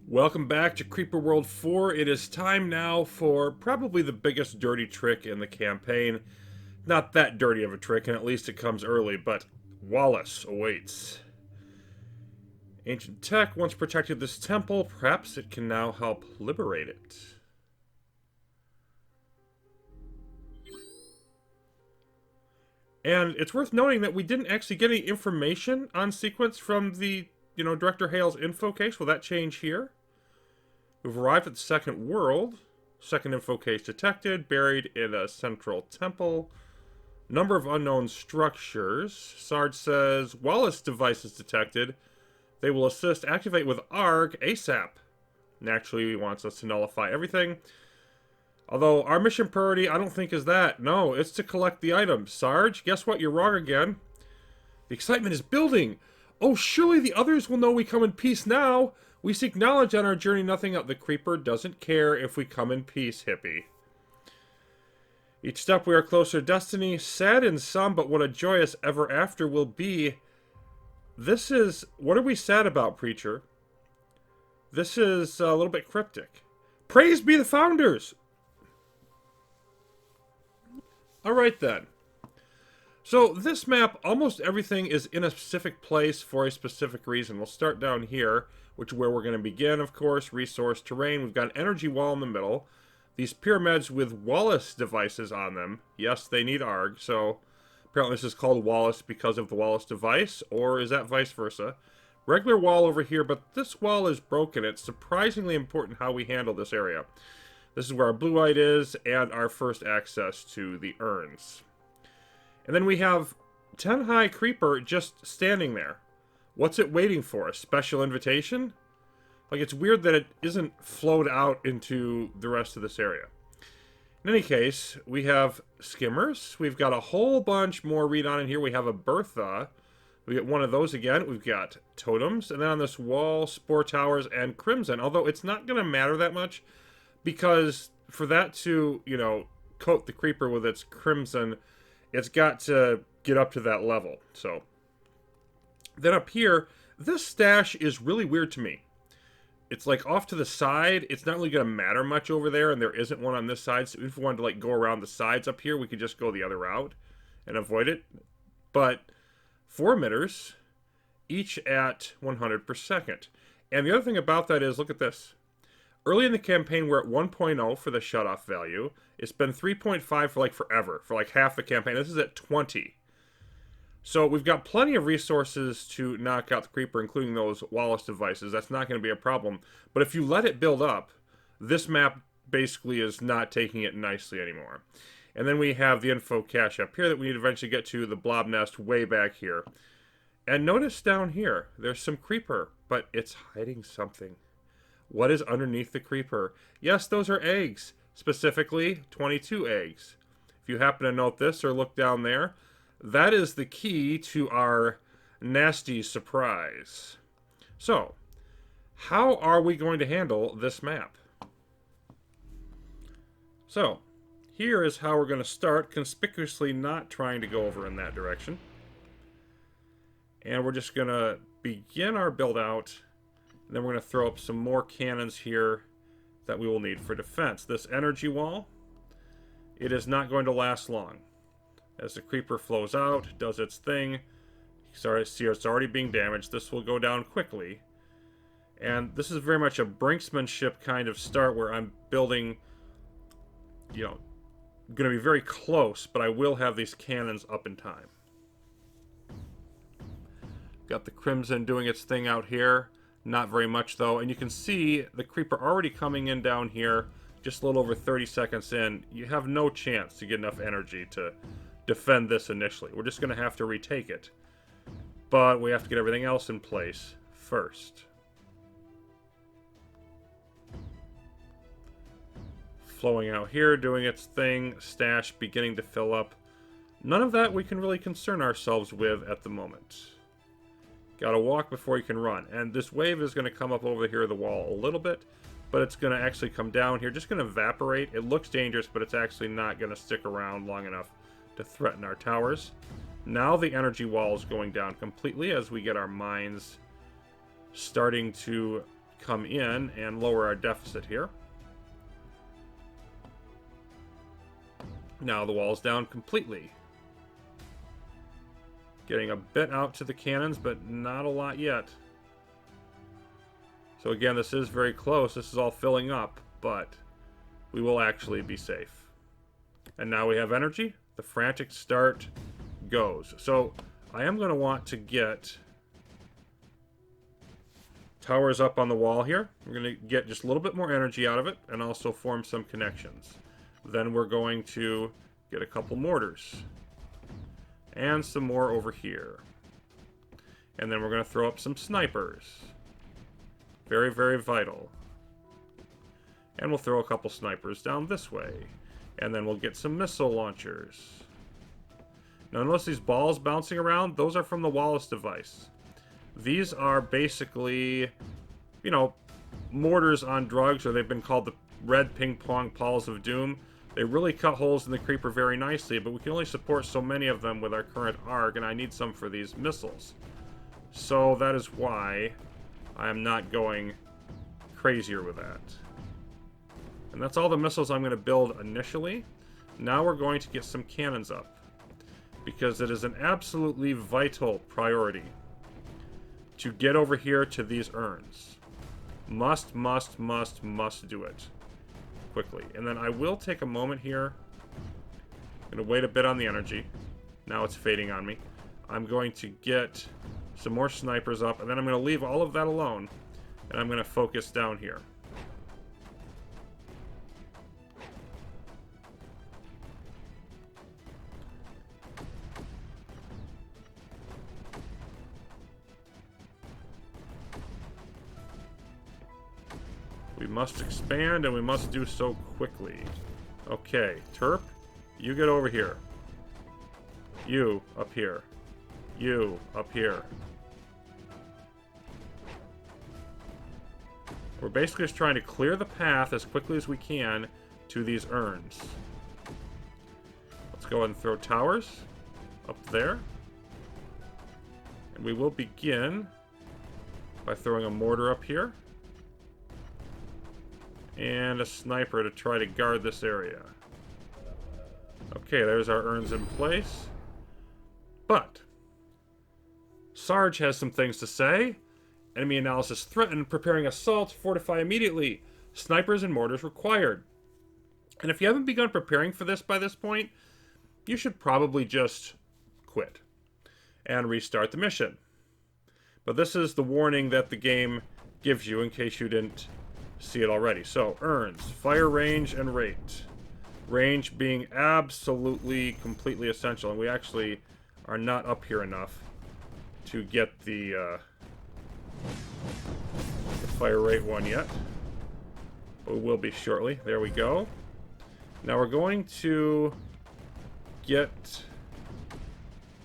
Welcome back to Creeper World 4. It is time now for probably the biggest dirty trick in the campaign. Not that dirty of a trick, and at least it comes early, but Wallis awaits. Ancient tech once protected this temple. Perhaps it can now help liberate it. And it's worth noting that we didn't actually get any information on sequence from the, Director Hale's info case. Will that change here? We've arrived at the second world. Second info case detected. Buried in a central temple. Number of unknown structures. Sarge says, Wallis devices detected. They will assist. Activate with ARG ASAP. Naturally, he wants us to nullify everything. Although, our mission priority, I don't think is that. No, it's to collect the items. Sarge, guess what? You're wrong again. The excitement is building. Oh, surely the others will know we come in peace now. We seek knowledge on our journey, nothing else. The Creeper doesn't care if we come in peace, hippie. Each step we are closer to destiny. Sad in some, but what a joyous ever after will be. This is... What are we sad about, Preacher? This is a little bit cryptic. Praise be the founders! Alright then. So this map, almost everything is in a specific place for a specific reason. We'll start down here, which is where we're going to begin, of course. Resource, terrain. We've got an energy wall in the middle. These pyramids with Wallis devices on them. Yes, they need ARG, so apparently this is called Wallis because of the Wallis device, or is that vice versa? Regular wall over here, but this wall is broken. It's surprisingly important how we handle this area. This is where our blue light is, and our first access to the urns. And then we have 10 High Creeper just standing there. What's it waiting for? A special invitation? Like, it's weird that it isn't flowed out into the rest of this area. In any case, we have skimmers. We've got a whole bunch more read on in here. We have a Bertha. We get one of those again. We've got totems. And then on this wall, spore towers and crimson. Although it's not going to matter that much, because for that to, coat the creeper with its crimson, it's got to get up to that level. So, then up here, this stash is really weird to me. It's like off to the side. It's not really going to matter much over there, and there isn't one on this side. So if we wanted to go around the sides up here, we could just go the other route and avoid it. But 4 emitters, each at 100 per second. And the other thing about that is, look at this. Early in the campaign, we're at 1.0 for the shutoff value. It's been 3.5 for forever, for half the campaign. This is at 20. So we've got plenty of resources to knock out the creeper, including those Wallis devices. That's not going to be a problem. But if you let it build up, this map basically is not taking it nicely anymore. And then we have the info cache up here that we need to eventually get to, the blob nest way back here. And notice down here, there's some creeper, but it's hiding something. What is underneath the creeper? Yes, those are eggs. Specifically, 22 eggs. If you happen to note this or look down there, that is the key to our nasty surprise. So, how are we going to handle this map? So, here is how we're going to start, conspicuously not trying to go over in that direction. And we're just going to begin our build out. And then we're going to throw up some more cannons here that we will need for defense. This energy wall, it is not going to last long. As the creeper flows out, does its thing, see it's already being damaged. This will go down quickly. And this is very much a brinksmanship kind of start where I'm building, going to be very close, but I will have these cannons up in time. Got the crimson doing its thing out here. Not very much, though. And you can see the creeper already coming in down here. Just a little over 30 seconds in. You have no chance to get enough energy to defend this initially. We're just going to have to retake it. But we have to get everything else in place first. Flowing out here, doing its thing. Stash beginning to fill up. None of that we can really concern ourselves with at the moment. Gotta walk before you can run. And this wave is going to come up over here the wall a little bit, but it's going to actually come down here. Just going to evaporate. It looks dangerous, but it's actually not going to stick around long enough to threaten our towers. Now the energy wall is going down completely as we get our mines starting to come in and lower our deficit here. Now the wall's down completely. Getting a bit out to the cannons, but not a lot yet. So again, this is very close. This is all filling up, but we will actually be safe. And now we have energy. The frantic start goes. So I am going to want to get towers up on the wall here. We're going to get just a little bit more energy out of it and also form some connections. Then we're going to get a couple mortars. And some more over here. And then we're going to throw up some snipers. Very, very vital. And we'll throw a couple snipers down this way. And then we'll get some missile launchers. Now notice these balls bouncing around? Those are from the Wallis device. These are basically, you know, mortars on drugs, or they've been called the red ping pong balls of doom. They really cut holes in the creeper very nicely, but we can only support so many of them with our current ARG, and I need some for these missiles. So that is why I am not going crazier with that. And that's all the missiles I'm going to build initially. Now we're going to get some cannons up, because it is an absolutely vital priority to get over here to these urns. Must do it quickly. And then I will take a moment here. I'm going to wait a bit on the energy. Now it's fading on me. I'm going to get some more snipers up, and then I'm going to leave all of that alone, and I'm going to focus down here. We must expand, and we must do so quickly. Okay, Terp, you get over here. You up here. You up here. We're basically just trying to clear the path as quickly as we can to these urns. Let's go ahead and throw towers up there. And we will begin by throwing a mortar up here. And a sniper to try to guard this area. Okay, there's our urns in place. But Sarge has some things to say. Enemy analysis threatened. Preparing assault. Fortify immediately. Snipers and mortars required. And if you haven't begun preparing for this by this point, you should probably just quit and restart the mission. But this is the warning that the game gives you in case you didn't see it already. So, urns, fire range, and rate. Range being absolutely, completely essential. And we actually are not up here enough to get the fire rate one yet. But we will be shortly. There we go. Now we're going to get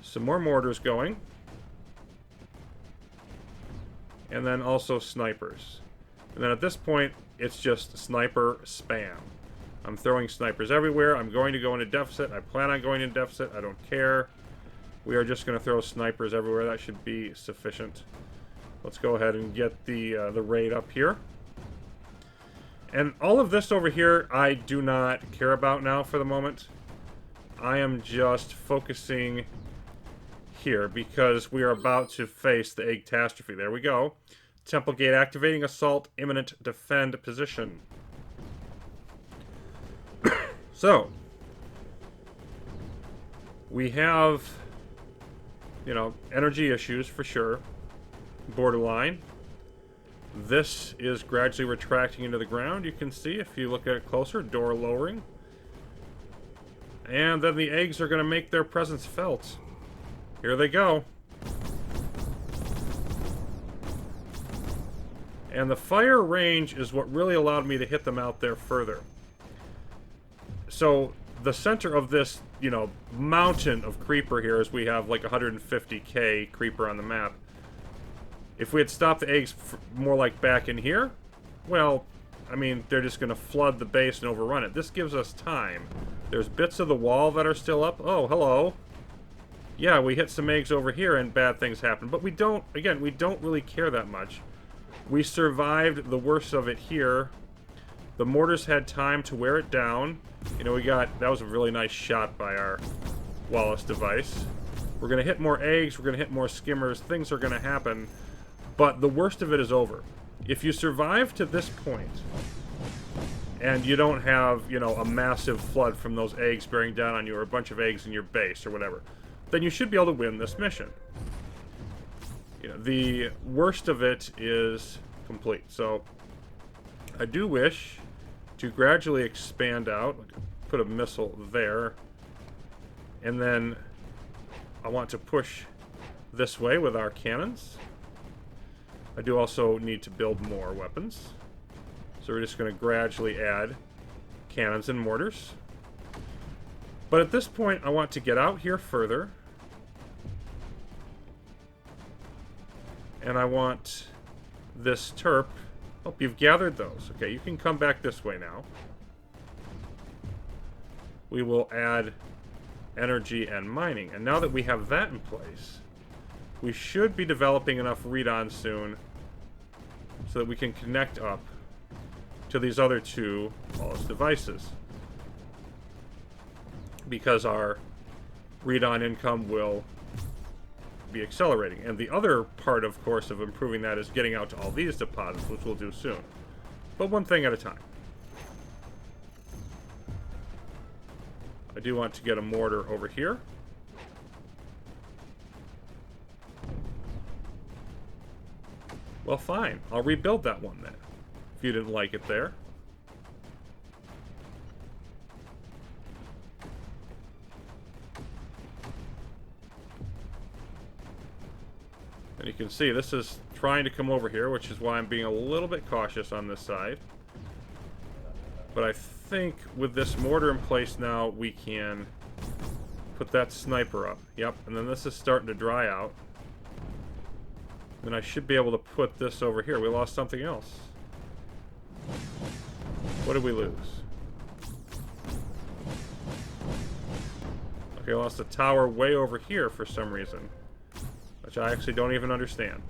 some more mortars going. And then also snipers. And then at this point, it's just sniper spam. I'm throwing snipers everywhere. I'm going to go into deficit. I plan on going into deficit. I don't care. We are just going to throw snipers everywhere. That should be sufficient. Let's go ahead and get the raid up here. And all of this over here, I do not care about now for the moment. I am just focusing here because we are about to face the EggTastrophe. There we go. Temple gate activating, assault, imminent, defend position. So, we have, you know, energy issues for sure. Borderline. This is gradually retracting into the ground. You can see if you look at it closer, door lowering. And then the eggs are going to make their presence felt. Here they go. And the fire range is what really allowed me to hit them out there further. So the center of this, you know, mountain of creeper here is we have like 150k creeper on the map. If we had stopped the eggs more like back in here, well, I mean, they're just going to flood the base and overrun it. This gives us time. There's bits of the wall that are still up. Oh, hello. Yeah, we hit some eggs over here and bad things happen. But we don't, again, we don't really care that much. We survived the worst of it here. The mortars had time to wear it down. You know, that was a really nice shot by our Wallis device. We're going to hit more eggs, we're going to hit more skimmers, things are going to happen, but the worst of it is over. If you survive to this point, and you don't have, you know, a massive flood from those eggs bearing down on you, or a bunch of eggs in your base, or whatever, then you should be able to win this mission. You know, the worst of it is complete. So, I do wish to gradually expand out, put a missile there, and then I want to push this way with our cannons. I do also need to build more weapons. So we're just going to gradually add cannons and mortars. But at this point, I want to get out here further. And I want this terp. Oh, you've gathered those. Okay, you can come back this way now. We will add energy and mining. And now that we have that in place, we should be developing enough read-on soon so that we can connect up to these other two Wallis devices. Because our read-on income will be accelerating. And the other part, of course, of improving that is getting out to all these deposits, which we'll do soon. But one thing at a time. I do want to get a mortar over here. Well, fine. I'll rebuild that one then, if you didn't like it there. And you can see this is trying to come over here, which is why I'm being a little bit cautious on this side. But I think with this mortar in place now, we can put that sniper up. Yep, and then this is starting to dry out. Then I should be able to put this over here. We lost something else. What did we lose? Okay, I lost a tower way over here for some reason, which I actually don't even understand.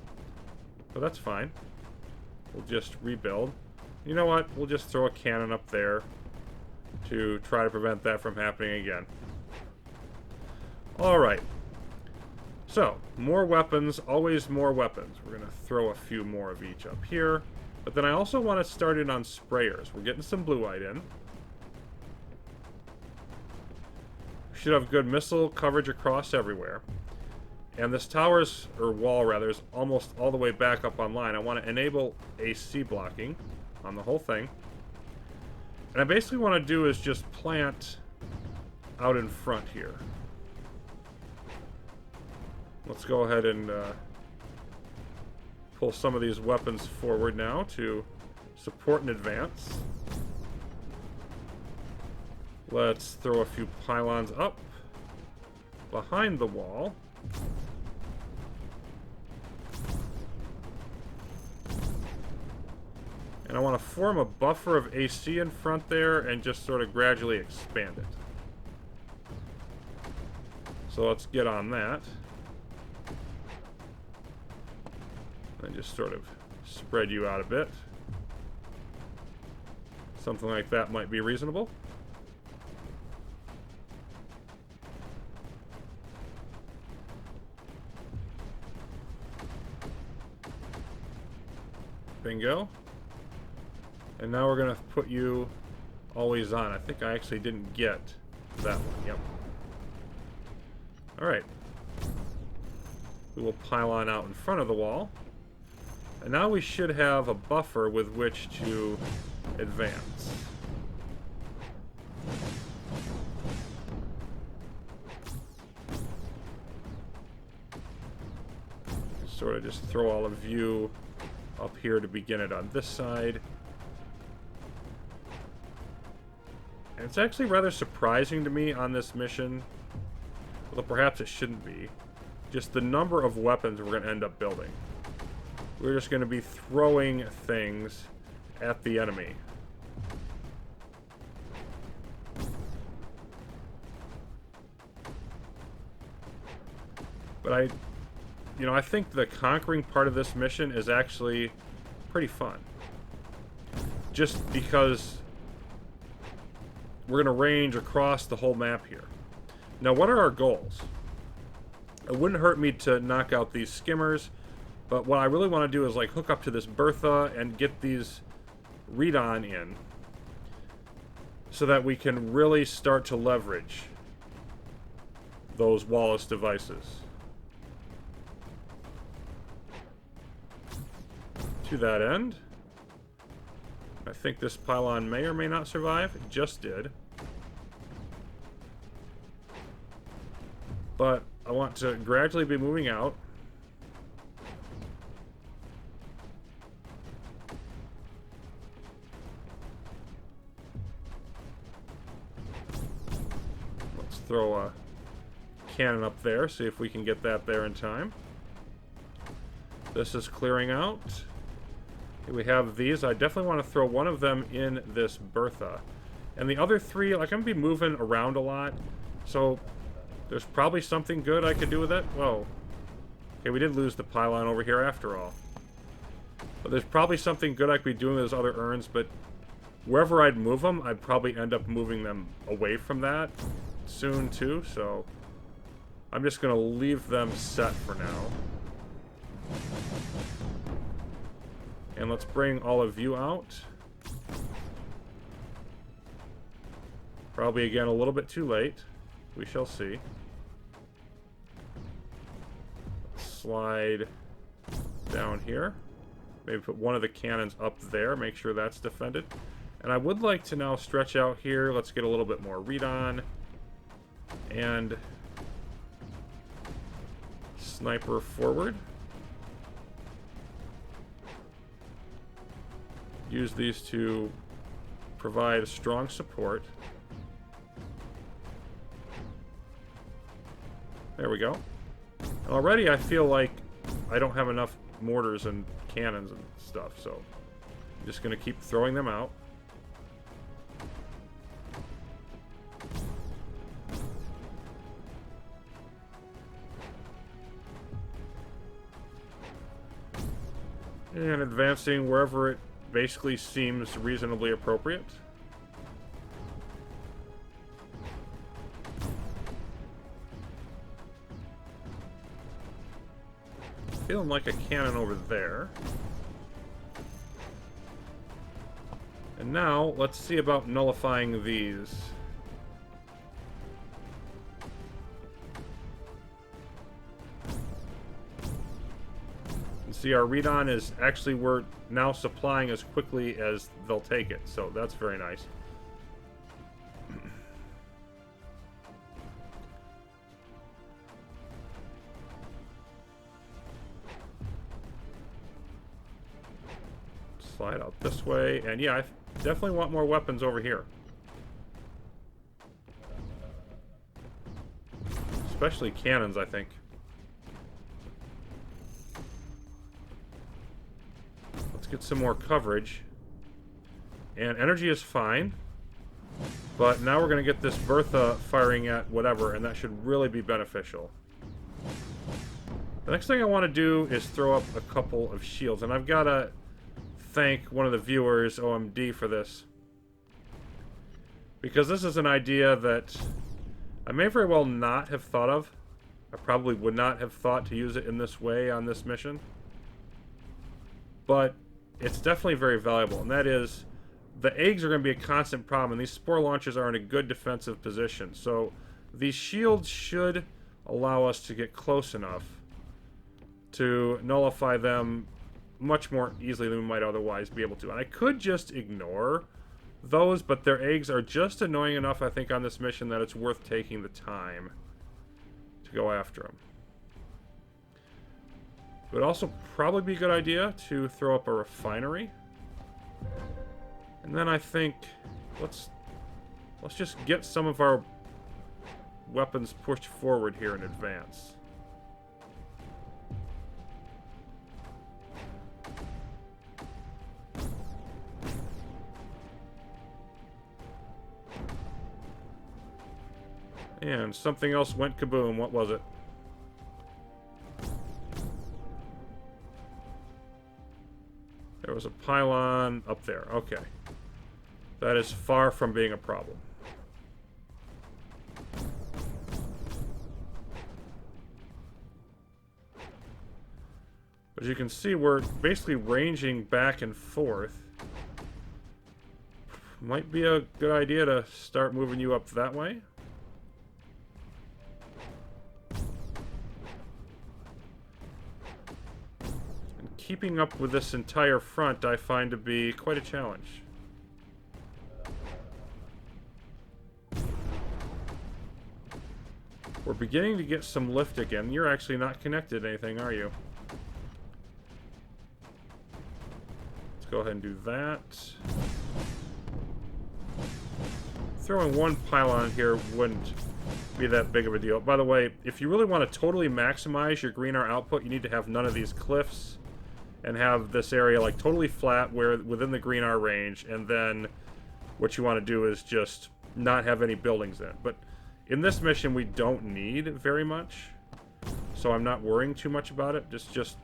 But that's fine. We'll just rebuild. You know what? We'll just throw a cannon up there to try to prevent that from happening again. Alright. So, more weapons, always more weapons. We're going to throw a few more of each up here. But then I also want to start in on sprayers. We're getting some blue-white in. We should have good missile coverage across everywhere. And this tower's, or wall rather, is almost all the way back up online. I want to enable AC blocking on the whole thing. And I basically want to do is just plant out in front here. Let's go ahead and pull some of these weapons forward now to support and advance. Let's throw a few pylons up behind the wall. And I want to form a buffer of AC in front there and just sort of gradually expand it. So let's get on that. And just sort of spread you out a bit. Something like that might be reasonable. Bingo. And now we're going to put you always on. I think I actually didn't get that one. Yep. Alright. We will pylon out in front of the wall. And now we should have a buffer with which to advance. Sort of just throw all of you up here to begin it on this side. And it's actually rather surprising to me on this mission, although perhaps it shouldn't be, just the number of weapons we're going to end up building. We're just going to be throwing things at the enemy. But I think the conquering part of this mission is actually pretty fun. Just because we're going to range across the whole map here. Now, what are our goals? It wouldn't hurt me to knock out these skimmers, but what I really want to do is like hook up to this Bertha and get these read-on in so that we can really start to leverage those Wallis devices. To that end, I think this pylon may or may not survive. It just did. But I want to gradually be moving out. Let's throw a cannon up there, see if we can get that there in time. This is clearing out. Here we have these. I definitely want to throw one of them in this Bertha. And the other three, like, I'm going to be moving around a lot. So there's probably something good I could do with it. Whoa. Okay, we did lose the pylon over here after all. But there's probably something good I could be doing with those other urns, but wherever I'd move them, I'd probably end up moving them away from that soon too, so I'm just going to leave them set for now. And let's bring all of you out. Probably again a little bit too late. We shall see. Slide down here. Maybe put one of the cannons up there. Make sure that's defended. And I would like to now stretch out here. Let's get a little bit more read on. And sniper forward. Use these to provide strong support. There we go. And already I feel like I don't have enough mortars and cannons and stuff, so I'm just going to keep throwing them out. And advancing wherever it basically seems reasonably appropriate. Feeling like a cannon over there. And now, let's see about nullifying these. See, our read-on is actually, we're now supplying as quickly as they'll take it, so that's very nice. Slide out this way, and yeah, I definitely want more weapons over here. Especially cannons, I think. Get some more coverage. And energy is fine. But now we're going to get this Bertha firing at whatever, and that should really be beneficial. The next thing I want to do is throw up a couple of shields. And I've got to thank one of the viewers, OMD, for this. Because this is an idea that I may very well not have thought of. I probably would not have thought to use it in this way on this mission. But it's definitely very valuable, and that is, the eggs are going to be a constant problem, and these spore launchers are in a good defensive position. So these shields should allow us to get close enough to nullify them much more easily than we might otherwise be able to. And I could just ignore those, but their eggs are just annoying enough, I think, on this mission that it's worth taking the time to go after them. It would also probably be a good idea to throw up a refinery. And then I think let's just get some of our weapons pushed forward here in advance. And something else went kaboom. What was it? There was a pylon up there. Okay. That is far from being a problem. As you can see, we're basically ranging back and forth. Might be a good idea to start moving you up that way. And keeping up with this entire front I find to be quite a challenge. We're beginning to get some lift again. You're actually not connected to anything, are you? Let's go ahead and do that. Throwing one pylon here wouldn't be that big of a deal. By the way, if you really want to totally maximize your green R output, you need to have none of these cliffs and have this area like totally flat where within the green R range, and then what you want to do is just not have any buildings in it. But in this mission we don't need very much, so I'm not worrying too much about it. Just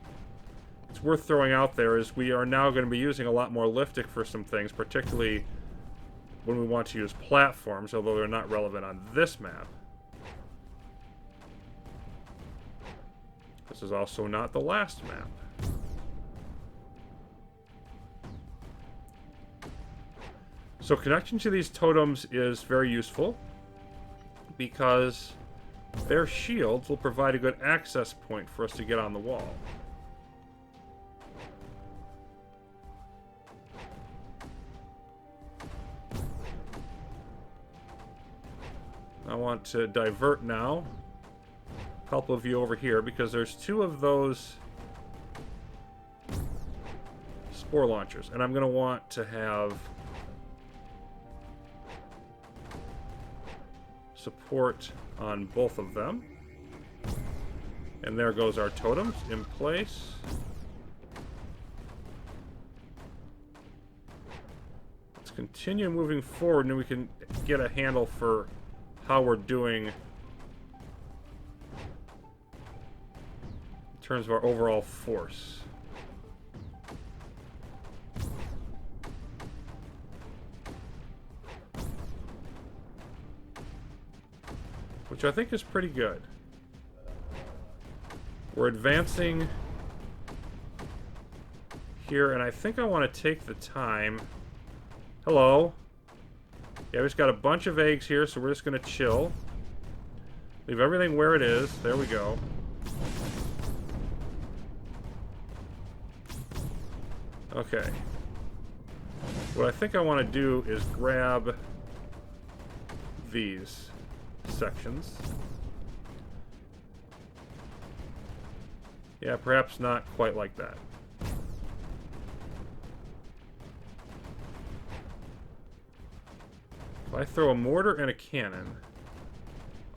it's worth throwing out there is we are now going to be using a lot more liftic for some things, particularly when we want to use platforms, although they're not relevant on this map. This is also not the last map. So connecting to these totems is very useful because their shields will provide a good access point for us to get on the wall. I want to divert now a couple of you over here because there's two of those spore launchers, and I'm going to want to have support on both of them. And there goes our totems in place. Let's continue moving forward and we can get a handle for how we're doing in terms of our overall force. Which I think is pretty good. We're advancing here, and I think I want to take the time. Hello. Yeah, we just got a bunch of eggs here, so we're just going to chill. Leave everything where it is. There we go. Okay. What I think I want to do is grab these sections. Yeah, perhaps not quite like that. If I throw a mortar and a cannon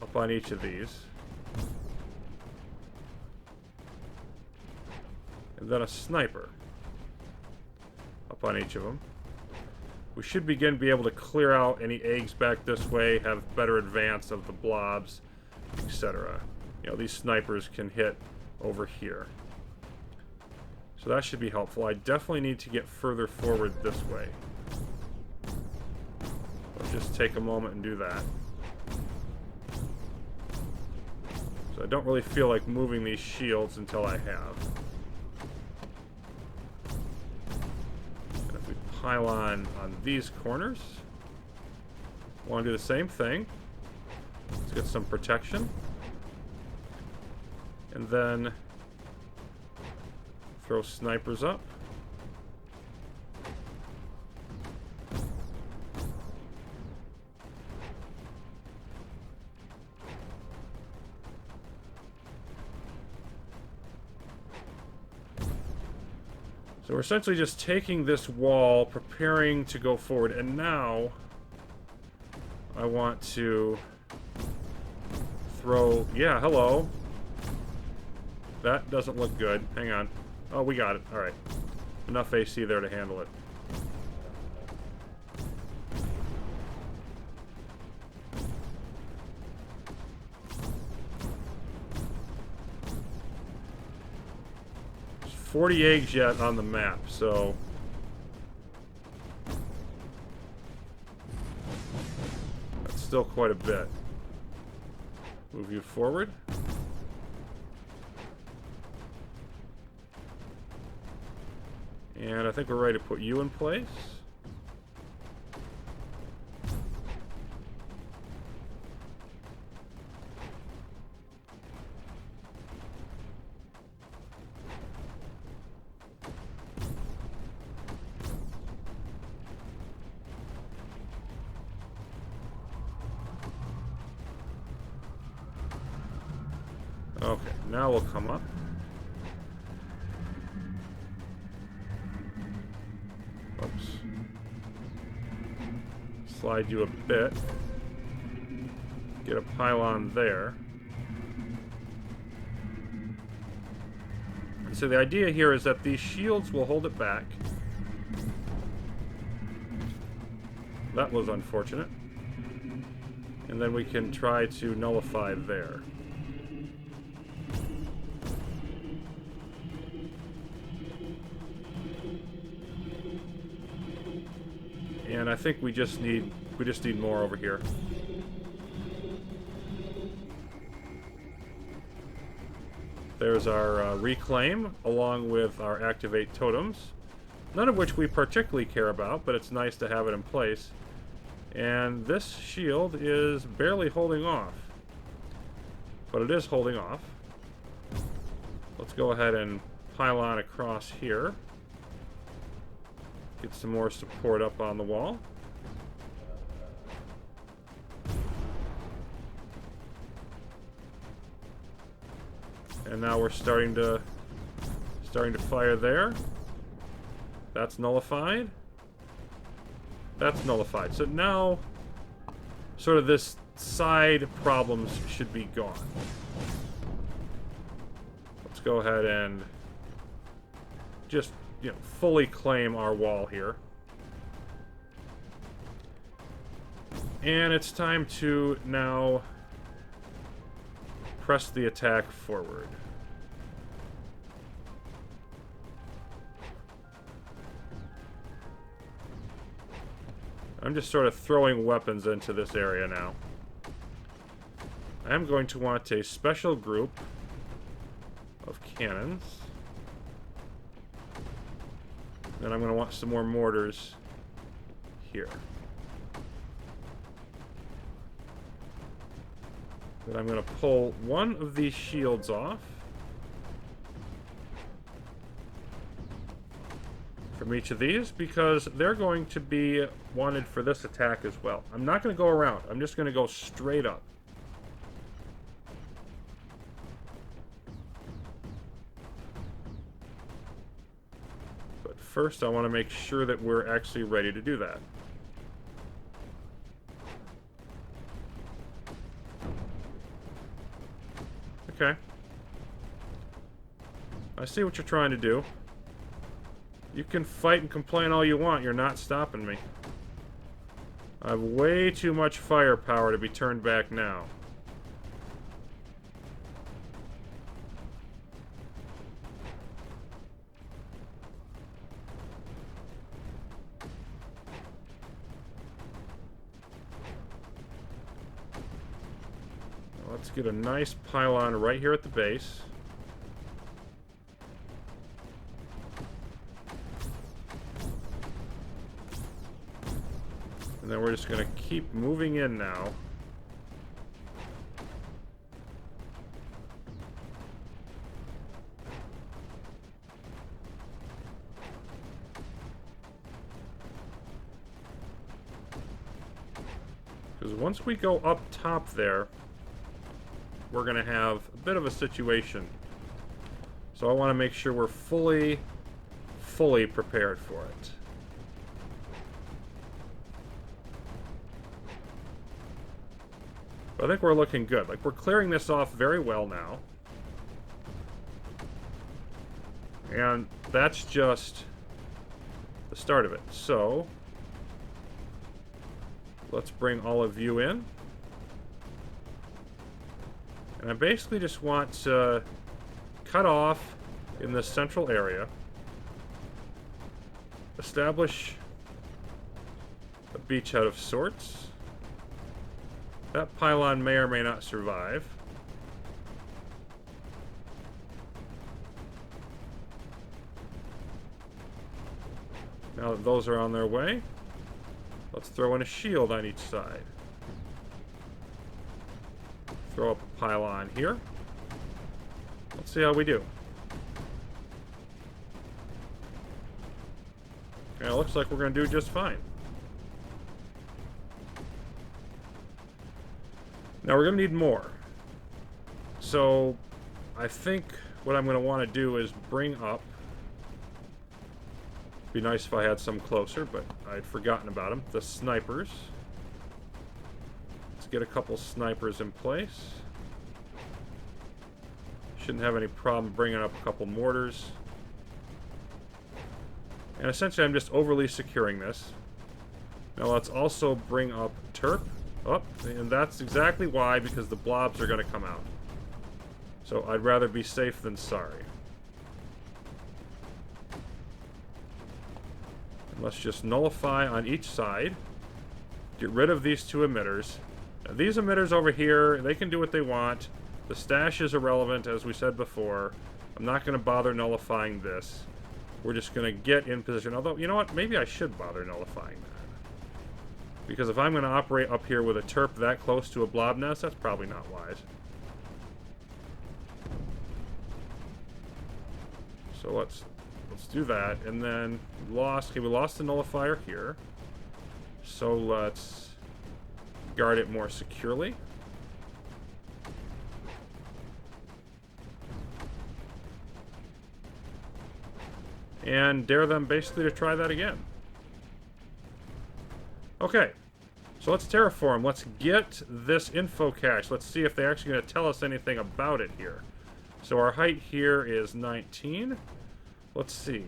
up on each of these, and then a sniper up on each of them, we should be able to clear out any eggs back this way, have better advance of the blobs, etc. You know, these snipers can hit over here. So that should be helpful. I definitely need to get further forward this way. I'll just take a moment and do that. So I don't really feel like moving these shields until I have. And if we pylon on these corners, want to do the same thing. Let's get some protection. And then throw snipers up. So we're essentially just taking this wall, preparing to go forward, and now I want to throw... Yeah, hello. That doesn't look good. Hang on. Oh, we got it. Alright. Enough AC there to handle it. There's 40 eggs yet on the map, so still quite a bit. Move you forward. And I think we're ready to put you in place. Okay, now we'll come up. Oops. Slide you a bit. Get a pylon there. And so the idea here is that these shields will hold it back. That was unfortunate. And then we can try to nullify there. And I think we just need more over here. There's our reclaim, along with our activate totems. None of which we particularly care about, but it's nice to have it in place. And this shield is barely holding off. But it is holding off. Let's go ahead and pylon across here. Get some more support up on the wall. And now we're starting to fire there. That's nullified. That's nullified. So now sort of this side problems should be gone. Let's go ahead and just, you know, fully claim our wall here. And it's time to now press the attack forward. I'm just sort of throwing weapons into this area now. I am going to want a special group of cannons. Then I'm going to want some more mortars here. Then I'm going to pull one of these shields off from each of these, because they're going to be wanted for this attack as well. I'm not going to go around. I'm just going to go straight up. But first I want to make sure that we're actually ready to do that. Okay. I see what you're trying to do. You can fight and complain all you want. You're not stopping me. I have way too much firepower to be turned back now. Let's get a nice pylon right here at the base. And then we're just going to keep moving in now. Because once we go up top there, we're going to have a bit of a situation. So I want to make sure we're fully prepared for it. But I think we're looking good. Like, we're clearing this off very well now. And that's just the start of it. So let's bring all of you in. And I basically just want to cut off in this central area. Establish a beachhead of sorts. That pylon may or may not survive. Now that those are on their way, let's throw in a shield on each side. Throw up a pylon here. Let's see how we do. Okay, it looks like we're going to do just fine. Now we're going to need more. So I think what I'm going to want to do is bring up... Be nice if I had some closer, but I'd forgotten about them. The snipers. Let's get a couple snipers in place. Shouldn't have any problem bringing up a couple mortars. And essentially I'm just overly securing this. Now let's also bring up Terp. Oh, and that's exactly why, because the blobs are going to come out. So I'd rather be safe than sorry. And let's just nullify on each side. Get rid of these two emitters. Now, these emitters over here, they can do what they want. The stash is irrelevant, as we said before. I'm not going to bother nullifying this. We're just going to get in position. Although, you know what? Maybe I should bother nullifying that. Because if I'm going to operate up here with a Terp that close to a blob nest, that's probably not wise. So let's do that. And then we lost the nullifier here. So let's guard it more securely. And dare them basically to try that again. Okay, so let's terraform. Let's get this info cache. Let's see if they're actually going to tell us anything about it here. So our height here is 19. Let's see.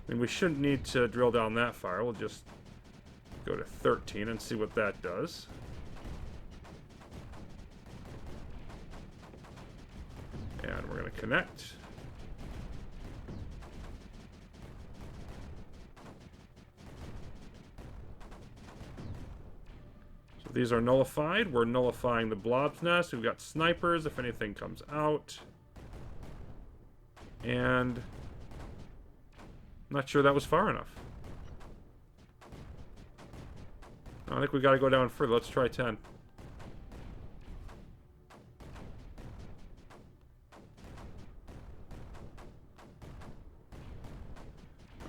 I mean, we shouldn't need to drill down that far. We'll just go to 13 and see what that does. And we're going to connect. So these are nullified. We're nullifying the blob's nest. We've got snipers if anything comes out. And I'm not sure that was far enough. I think we got to go down further. Let's try 10.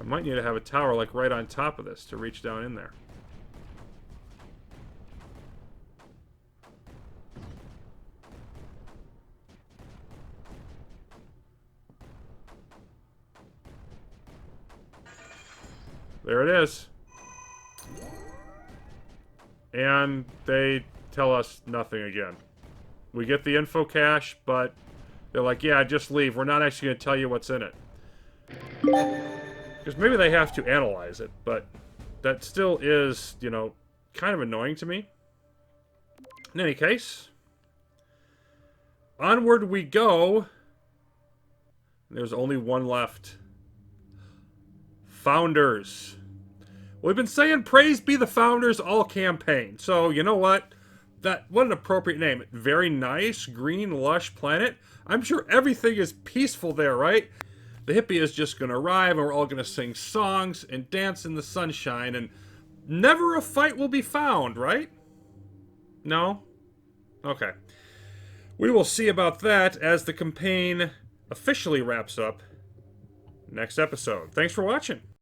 I might need to have a tower like right on top of this to reach down in there. There it is. And they tell us nothing again. We get the info cache, but they're like, yeah, just leave. We're not actually going to tell you what's in it. Because maybe they have to analyze it, but that still is, you know, kind of annoying to me. In any case, onward we go. There's only one left. Founders. We've been saying praise be the founders all campaign. So, you know what? What an appropriate name. Very nice, green, lush planet. I'm sure everything is peaceful there, right? The hippie is just going to arrive and we're all going to sing songs and dance in the sunshine and never a fight will be found, right? No? Okay. We will see about that as the campaign officially wraps up next episode. Thanks for watching.